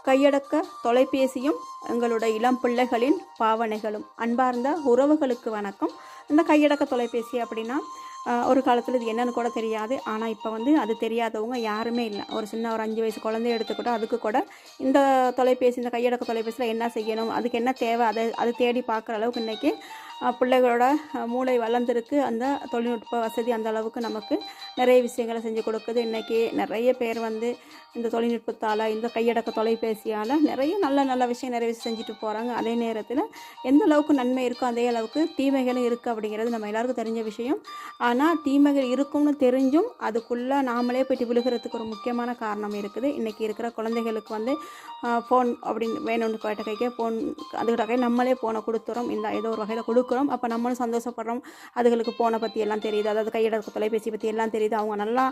கையடக்க தொலைபேசியும் எங்களுடைய இளம் பிள்ளைகளின் பாவனைகளும். அன்பார்ந்த உறவுகளுக்கு வணக்கம். இந்த கையடக்க தொலைபேசி அப்படின்னா ஒரு காலத்தில் இது என்னன்னு கூட தெரியாது. ஆனால் இப்போ அது தெரியாதவங்க யாருமே இல்லை. ஒரு சின்ன ஒரு 5 வயசு குழந்தைய எடுத்துக்கூட அதுக்கு கூட இந்த தொலைபேசி, இந்த கையடக்க தொலைபேசியில் என்ன செய்யணும், அதுக்கு என்ன தேவை, அது தேடி பார்க்குற அளவுக்கு இன்றைக்கி பிள்ளைகளோட மூளை வளர்ந்துருக்கு. அந்த தொழில்நுட்ப வசதி அந்த அளவுக்கு நமக்கு நிறைய விஷயங்களை செஞ்சு கொடுக்குது. இன்றைக்கி நிறைய பேர் இந்த தொழில்நுட்பத்தால், இந்த கையடக்க தொலைபேசியால் நிறைய நல்ல விஷயம் நிறைய விஷயம் செஞ்சுட்டு போகிறாங்க. அதே நேரத்தில் எந்த அளவுக்கு நன்மை இருக்கோ அதே அளவுக்கு தீமைகளும் இருக்குது அப்படிங்கிறது நம்ம எல்லாருக்கும் தெரிஞ்ச விஷயம். ஆனால் தீமைகள் இருக்கும்னு தெரிஞ்சும் அதுக்குள்ளே நாமளே போய்ட்டு விழுகிறதுக்கு ஒரு முக்கியமான காரணம் இருக்குது. இன்றைக்கி இருக்கிற குழந்தைகளுக்கு ஃபோன் அப்படின்னு வேணும்னு கேட்ட கைக்கே ஃபோன், அதுக்கிட்ட கை நம்மளே ஃபோனை கொடுத்துறோம். இந்த ஏதோ ஒரு வகையில் கொடுக்குறோம். அப்போ நம்மளும் சந்தோஷப்படுறோம். அதுகளுக்கு ஃபோனை பற்றி எல்லாம் தெரியுது, அதாவது கையடக்க தொலைபேசி பற்றி எல்லாம் தெரியுது. அவங்க நல்லா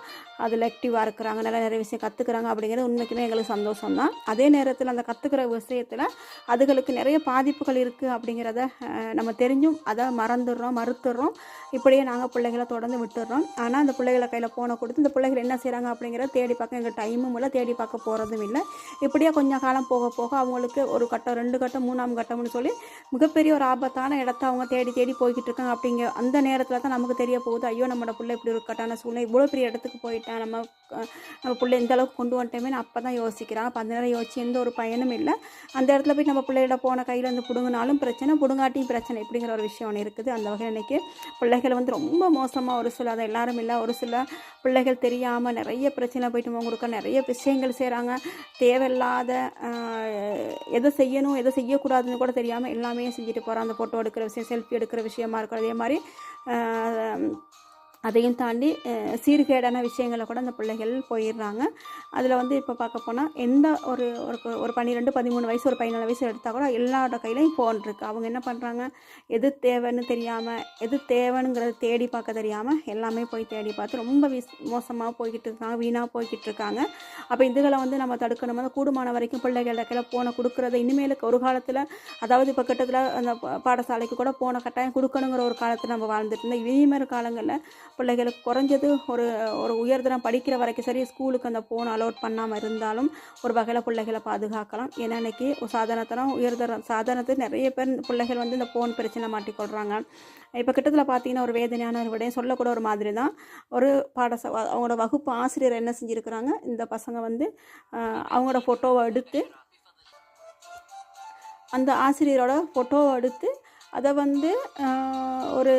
அதில் ஆக்டிவாக இருக்கிறாங்க, நல்லா நிறைய விஷயம் கற்றுக்குறாங்க அப்படிங்கிறது உண்மைக்குமே எங்களுக்கு சந்தோஷம் தான். அதே நேரத்தில் அந்த கற்றுக்கிற விஷயத்தில் அதுகளுக்கு நிறைய பாதிப்புகள் இருக்குது அப்படிங்கிறத நம்ம தெரிஞ்சும் அதை மறுத்துடுறோம். இப்படியே நாங்கள் பிள்ளைகளை தொடர்ந்து விட்டுடுறோம். ஆனால் அந்த பிள்ளைகளை கையில் ஃபோனை கொடுத்து இந்த பிள்ளைகள் என்ன செய்கிறாங்க அப்படிங்கிறத தேடி பார்க்க எங்கள் டைமும் இல்லை, தேடி பார்க்க போகிறதும் இல்லை. இப்படியே கொஞ்சம் காலம் போக அவங்களுக்கு ஒரு கட்டம், 2 கட்டம், 3ஆம் கட்டம்னு சொல்லி மிகப்பெரிய ஒரு ஆபத்தான இடத்த அவங்க தேடி போய்கிட்டு இருக்காங்க. அப்படிங்கிற அந்த நேரத்தில் தான் நமக்கு தெரிய போகுது, ஐயோ நம்மளோட பிள்ளை இப்படி ஒரு கட்டான சூழ்நிலை, இவ்வளோ பெரிய இடத்துக்கு போயிட்டேன், நம்ம பிள்ளை இந்த அளவுக்கு கொண்டு வந்துட்டோமேனு அப்போ தான் யோசிக்கிறாங்க. அப்போ அந்த நேரம் யோசிச்சு எந்த ஒரு பயனும் இல்லை. அந்த இடத்துல போய் நம்ம பிள்ளையோட போன கையில் பிடுங்கினாலும் பிரச்சனை, பிடுங்காட்டியும் பிரச்சனை, இப்படிங்கிற ஒரு விஷயம் ஒன்று இருக்குது. அந்த வகையில் இன்றைக்கி பிள்ளைகள் ரொம்ப மோசமாக, ஒரு சில, அதை எல்லாரும் இல்லை, ஒரு சில பிள்ளைகள் தெரியாமல் நிறைய பிரச்சனை போயிட்டு கொடுக்க நிறைய விஷயங்கள் செய்கிறாங்க. தேவையில்லாத எதை செய்யணும் எதை செய்யக்கூடாதுன்னு கூட தெரியாமல் எல்லாமே செஞ்சுட்டு போகிறாங்க. அந்த ஃபோட்டோ எடுக்கிற விஷயம், செல்ஃபி எடுக்கிற விஷயமா இருக்கும். அதே மாதிரி அதையும் தாண்டி சீர்கேடான விஷயங்களை கூட அந்த பிள்ளைகள் போயிடுறாங்க. அதில் இப்போ பார்க்க போனால் எந்த ஒரு 12, 13 வயசு, ஒரு 14 வயசு எடுத்தால் கூட எல்லாரோட கையிலையும் ஃபோன் இருக்குது. அவங்க என்ன பண்ணுறாங்க, எது தேவைன்னு தெரியாமல், எது தேவைங்கிறத தேடி பார்க்க தெரியாமல் எல்லாமே போய் தேடி பார்த்து ரொம்ப மோசமாக போய்கிட்டு இருக்காங்க, வீணாக போய்கிட்டு இருக்காங்க. அப்போ இதுகளை நம்ம தடுக்கணும். கூடுமான வரைக்கும் பிள்ளைகளோட கையில் ஃபோனை கொடுக்குறத இனிமேலுக்கு ஒரு காலத்தில், அதாவது இப்போ கிட்டத்தில் அந்த பாடசாலைக்கு கூட ஃபோனை கட்டாயம் கொடுக்கணுங்கிற ஒரு காலத்தில் நம்ம வாழ்ந்துட்டு இருந்தோம். இனிமேல் காலங்களில் பிள்ளைகளுக்கு குறைஞ்சது ஒரு உயர்தரம் படிக்கிற வரைக்கும் சரி, ஸ்கூலுக்கு அந்த ஃபோன் அலோட் பண்ணாமல் இருந்தாலும் ஒரு வகையில் பிள்ளைகளை பாதுகாக்கலாம். ஏன்னா இன்றைக்கி சாதாரணத்துக்கு நிறைய பேர் பிள்ளைகள் இந்த ஃபோன் பிரச்சனை மாட்டிக்கொள்கிறாங்க. இப்போ கிட்டத்தில் பார்த்தீங்கன்னா ஒரு வேதனையான ஒரு விடயம் சொல்லக்கூட ஒரு மாதிரி தான். ஒரு அவங்களோட வகுப்பு ஆசிரியர் என்ன செஞ்சுருக்கிறாங்க, இந்த பசங்க அவங்களோட ஃபோட்டோவை எடுத்து, அந்த ஆசிரியரோட ஃபோட்டோவை எடுத்து அதை ஒரு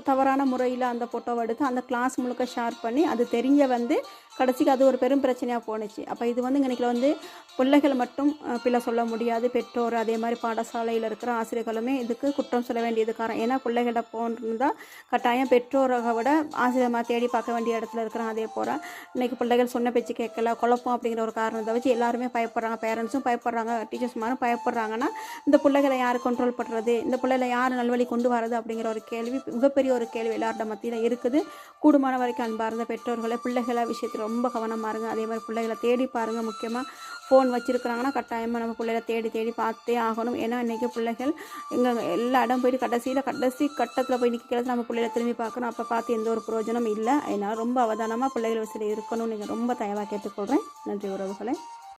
தவறான முறையில் அந்த ஃபோட்டோவை எடுத்து அந்த கிளாஸ் முழுக்க ஷேர் பண்ணி அது தெரிஞ்ச கடைசிக்கு அது ஒரு பெரும் பிரச்சனையாக போணுச்சு. அப்போ இது இன்றைக்கி பிள்ளைகள் மட்டும் பிள்ளை சொல்ல முடியாது, பெற்றோர் அதே மாதிரி பாடசாலையில் இருக்கிற ஆசிரியர்களுமே இதுக்கு குற்றம் சொல்ல வேண்டியது காரணம். ஏன்னா பிள்ளைகள போன்றிருந்தால் கட்டாயம் பெற்றோரை விட ஆசிரியமாக தேடி பார்க்க வேண்டிய இடத்துல இருக்கிறாங்க. அதே போல் இன்றைக்கி பிள்ளைகள் சொன்ன பேச்சு கேட்கல, குழப்பம் அப்படிங்கிற ஒரு காரணத்தை வச்சு எல்லாருமே பயப்படுறாங்க. பேரண்ட்ஸும் பயப்படுறாங்க, டீச்சர்ஸ்மாரும் பயப்படுறாங்கன்னா இந்த பிள்ளைகளை யார் கண்ட்ரோல் பண்ணுறது, இந்த பிள்ளைகளை யார் நல்வழி கொண்டு வரது அப்படிங்கிற ஒரு கேள்வி, மிகப்பெரிய ஒரு கேள்வி எல்லாரோட மத்தியில் இருக்குது. கூடுமான வரைக்கும் அன்பார்ந்த பெற்றோர்களை பிள்ளைகளை விஷயத்தில் ரொம்ப கவனமாக இருங்க. அதே மாதிரி பிள்ளைகளை தேடி பாருங்கள். முக்கியமாக ஃபோன் வச்சுருக்கிறாங்கன்னா கட்டாயமாக நம்ம பிள்ளைகளை தேடி பார்த்தே ஆகணும். ஏன்னா இன்றைக்கி பிள்ளைகள் எல்லா இடம் போய்ட்டு கடைசி கட்டத்தில் போய் நிற்கிறது நம்ம பிள்ளைகளை திரும்பி பார்க்கணும். அப்போ பார்த்து எந்த ஒரு பிரயோஜனம் இல்லை. அதனால் ரொம்ப அவதானமாக பிள்ளைகள் விஷயத்தில் இருக்கணும்னு நீங்கள் ரொம்ப தயவாக கேட்டுக்கொள்கிறேன். நன்றி உறவுகளை.